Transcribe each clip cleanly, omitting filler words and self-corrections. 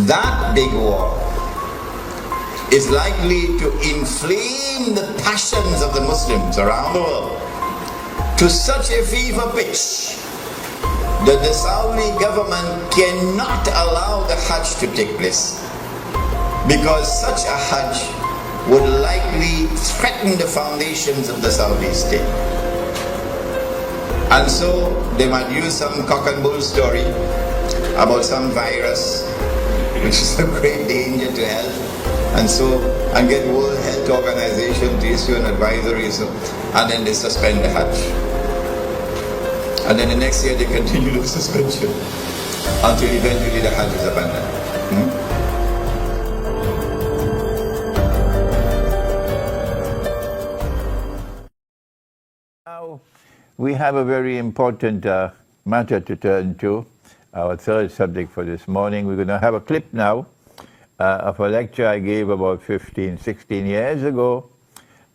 that big war is likely to inflame the passions of the Muslims around the world to such a fever pitch that the Saudi government cannot allow the Hajj to take place, because such a Hajj would likely threaten the foundations of the Saudi state. And so they might use some cock and bull story about some virus which is a great danger to health, and get World Health Organization to issue an advisory, and then they suspend the Hajj. And then the next year they continue the suspension until eventually the Hajj is abandoned. Now we have a very important matter to turn to, our third subject for this morning. We're going to have a clip now of a lecture I gave about 15, 16 years ago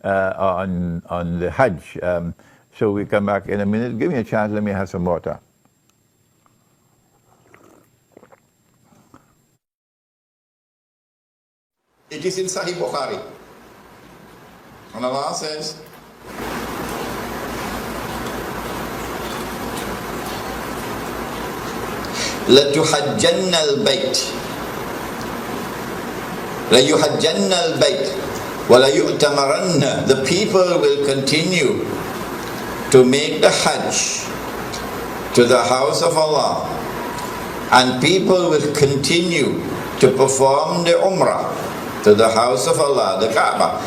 on the Hajj. So we come back in a minute. Give me a chance, let me have some water. It is in Sahih Bukhari. And Allah says, لَتُحَجَّنَّ الْبَيْتِ لَيُحَجَّنَّ الْبَيْتِ وَلَيُؤْتَمَرَنَّ. The people will continue to make the Hajj to the house of Allah, and people will continue to perform the Umrah to the house of Allah, the Kaaba.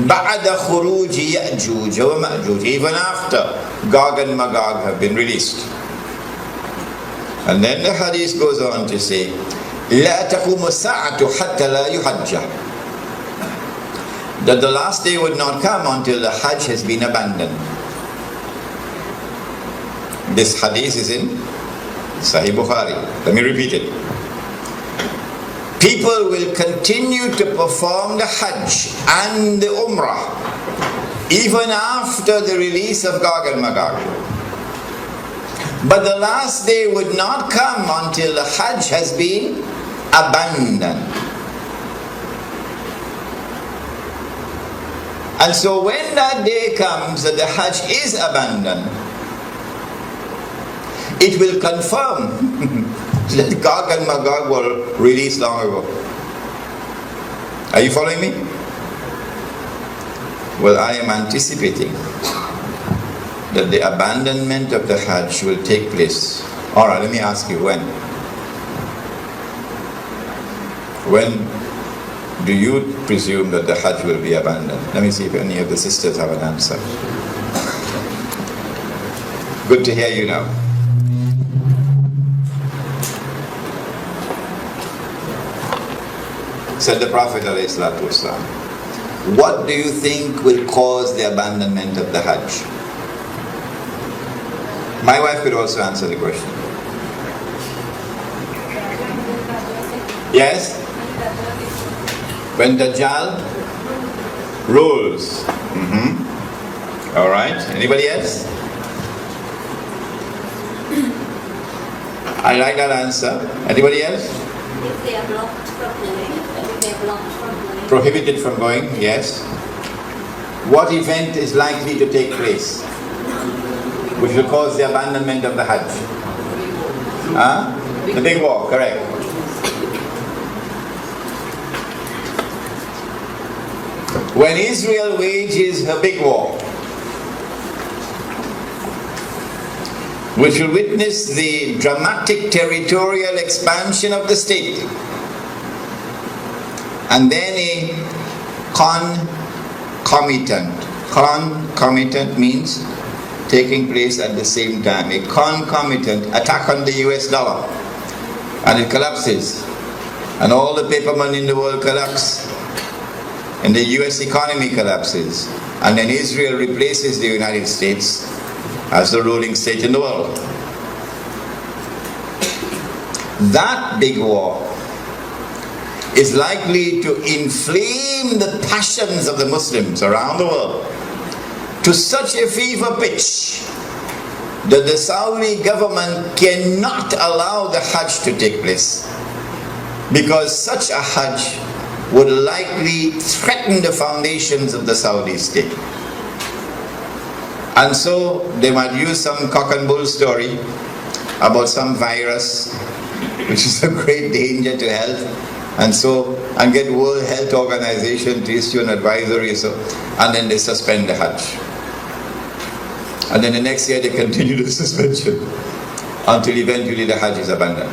بَعْدَ خُرُوجِ يَأْجُوجَ وَمَأْجُوجَ, even after Gog and Magog have been released. And then the hadith goes on to say, لَا تَقُومُ السَّاعَةُ حَتَّى لَا يُحَجَّ, that the last day would not come until the Hajj has been abandoned. This hadith is in Sahih Bukhari. Let me repeat it. People will continue to perform the Hajj and the Umrah even after the release of Gog and Magog. But the last day would not come until the Hajj has been abandoned. And so when that day comes that the Hajj is abandoned, it will confirm that Gog and Magog were released long ago. Are you following me? Well, I am anticipating that the abandonment of the Hajj will take place. Alright, let me ask you, when? When do you presume that the Hajj will be abandoned? Let me see if any of the sisters have an answer. Good to hear you now. Said the Prophet ﷺ, what do you think will cause the abandonment of the Hajj? My wife could also answer the question. Yes? When Dajjal rules. Alright, anybody else? I like that answer. Anybody else? If they are blocked from going. If they are blocked from going. Prohibited from going, yes. What event is likely to take place which will cause the abandonment of the Hajj? The big war, correct. When Israel wages her big war, which will witness the dramatic territorial expansion of the state, and then a concomitant means taking place at the same time, a concomitant attack on the US dollar, and it collapses, and all the paper money in the world collapse, and the US economy collapses, and then Israel replaces the United States as the ruling state in the world. That big war is likely to inflame the passions of the Muslims around the world to such a fever pitch that the Saudi government cannot allow the Hajj to take place, because such a Hajj would likely threaten the foundations of the Saudi state. And so they might use some cock and bull story about some virus, which is a great danger to health, and get World Health Organization to issue an advisory, and then they suspend the Hajj. And then the next year they continue the suspension until eventually the Hajj is abandoned.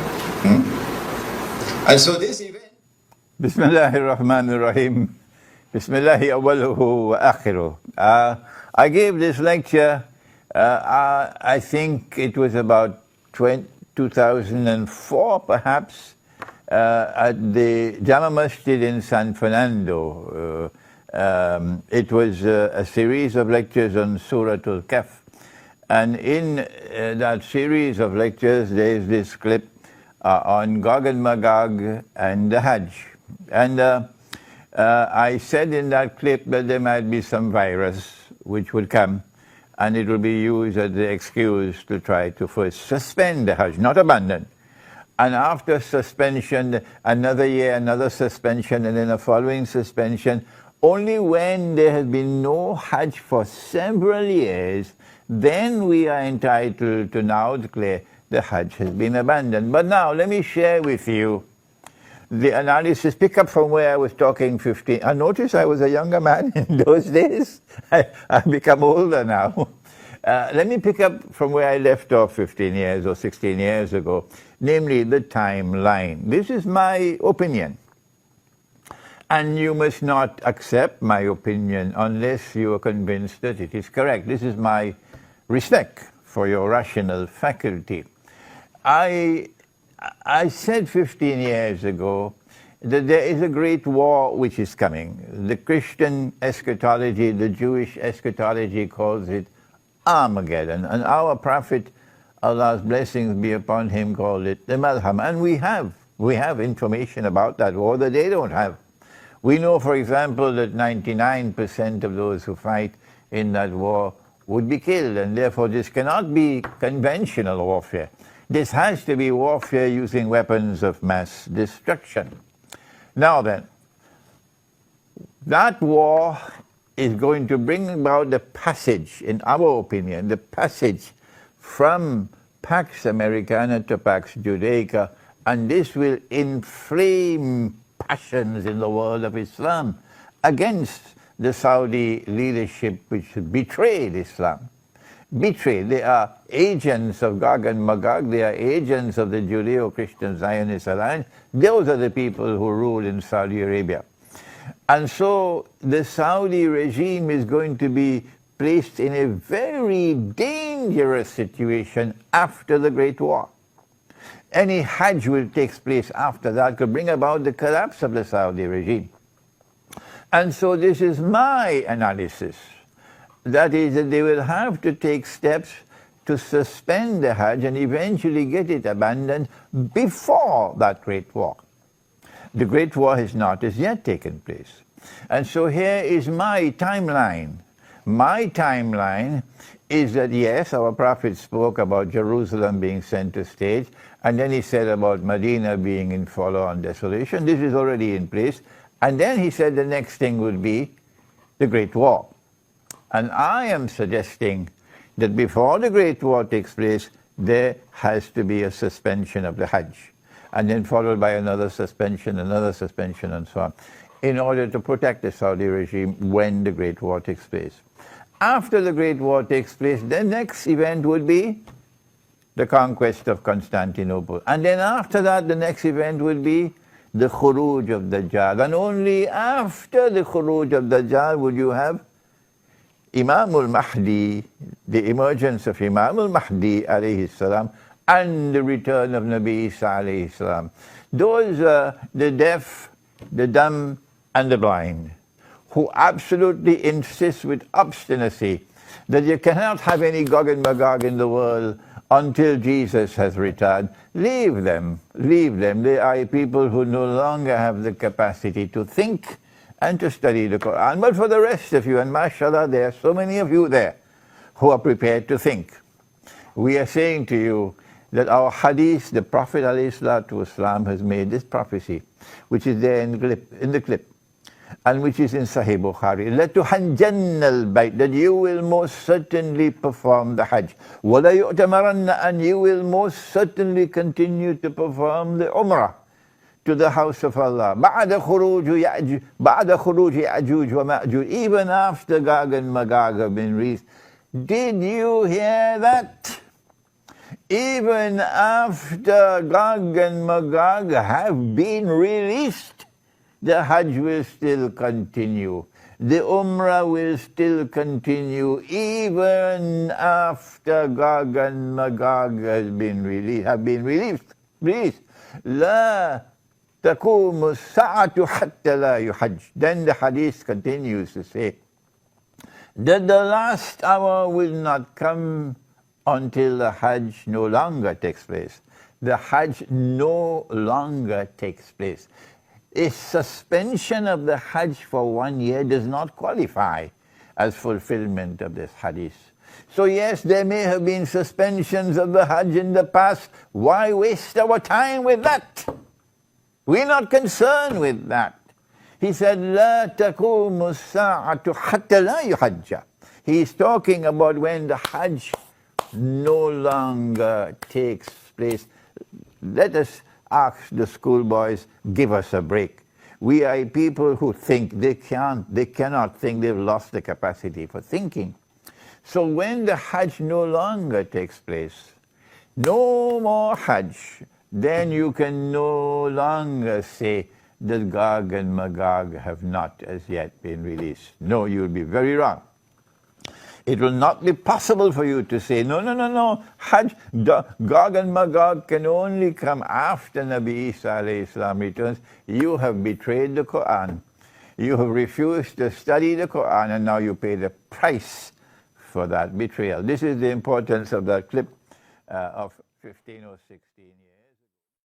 And so this event... Bismillahir Rahmanir Rahim. Bismillahi awwaluhu wa akhiruh. I gave this lecture, I think it was about 2004 perhaps, at the Jama Masjid in San Fernando. It was a series of lectures on Surah Al-Kahf. And in that series of lectures, there is this clip on Gog and Magog and the Hajj. And I said in that clip that there might be some virus which would come, and it will be used as the excuse to try to first suspend the Hajj, not abandon. And after suspension, another year, another suspension, and then a following suspension. Only when there has been no Hajj for several years, then we are entitled to now declare the Hajj has been abandoned. But now let me share with you the analysis. Pick up from where I was talking 15. I notice I was a younger man in those days. I've become older now. Let me pick up from where I left off 15 years or 16 years ago, namely the timeline. This is my opinion. And you must not accept my opinion unless you are convinced that it is correct. This is my respect for your rational faculty. I said 15 years ago that there is a great war which is coming. The Christian eschatology, the Jewish eschatology calls it Armageddon. And our Prophet, Allah's blessings be upon him, called it the Malham. And we have information about that war that they don't have. We know, for example, that 99% of those who fight in that war would be killed, and therefore this cannot be conventional warfare. This has to be warfare using weapons of mass destruction. Now then, that war is going to bring about the passage, in our opinion, the passage from Pax Americana to Pax Judaica, and this will inflame passions in the world of Islam against the Saudi leadership which betrayed Islam. Betrayed. They are agents of Gog and Magog. They are agents of the Judeo-Christian Zionist alliance. Those are the people who rule in Saudi Arabia. And so the Saudi regime is going to be placed in a very dangerous situation after the Great War. Any Hajj will take place after that could bring about the collapse of the Saudi regime. And so this is my analysis. That is, that they will have to take steps to suspend the Hajj and eventually get it abandoned before that Great War. The Great War has not as yet taken place. And so here is my timeline. My timeline is that, yes, our Prophet spoke about Jerusalem being center stage, and then he said about Medina being in full-on desolation. This is already in place. And then he said the next thing would be the Great War. And I am suggesting that before the Great War takes place, there has to be a suspension of the Hajj, and then followed by another suspension, and so on, in order to protect the Saudi regime when the Great War takes place. After the Great War takes place, the next event would be the conquest of Constantinople. And then after that, the next event would be the Khuruj of Dajjal. And only after the Khuruj of Dajjal would you have Imam al-Mahdi, the emergence of Imam al-Mahdi alayhi salam, and the return of Nabi Isa alayhi salam. Those are the deaf, the dumb, and the blind, who absolutely insist with obstinacy that you cannot have any Gog and Magog in the world until Jesus has returned. Leave them, leave them. They are people who no longer have the capacity to think and to study the Quran. But for the rest of you, and mashallah, there are so many of you there who are prepared to think. We are saying to you that our hadith, the Prophet ﷺ has made this prophecy, which is there in the clip, and which is in Sahih Bukhari, لَتُحَجَّنَّ الْبَيْتِ, that you will most certainly perform the Hajj. وَلَا يُؤْتَمَرَنَّ, and you will most certainly continue to perform the Umrah to the house of Allah. بَعْدَ خُرُوجِ يَأْجُوجِ وَمَأْجُوجِ, even after Gog and Magog have been released. Did you hear that? Even after Gog and Magog have been released, the Hajj will still continue. The Umrah will still continue even after Gog and Magog have been released. لا تقوم الساعة حتى لا يحج. Then the hadith continues to say that the last hour will not come until the Hajj no longer takes place. The Hajj no longer takes place. A suspension of the Hajj for 1 year does not qualify as fulfillment of this hadith. So yes, there may have been suspensions of the Hajj in the past. Why waste our time with that? We're not concerned with that. He said, لا تقوم الساعة حتى لا يحج. He's talking about when the Hajj no longer takes place. Let us ask the schoolboys, give us a break. We are people who think. They cannot think. They've lost the capacity for thinking. So when the Hajj no longer takes place, no more Hajj, then you can no longer say that Gog and Magog have not as yet been released. No, you'll be very wrong. It will not be possible for you to say, no, Hajj, Gog and Magog can only come after Nabi Isa alayhi salam returns. You have betrayed the Quran. You have refused to study the Quran, and now you pay the price for that betrayal. This is the importance of that clip of 15 or 16 years.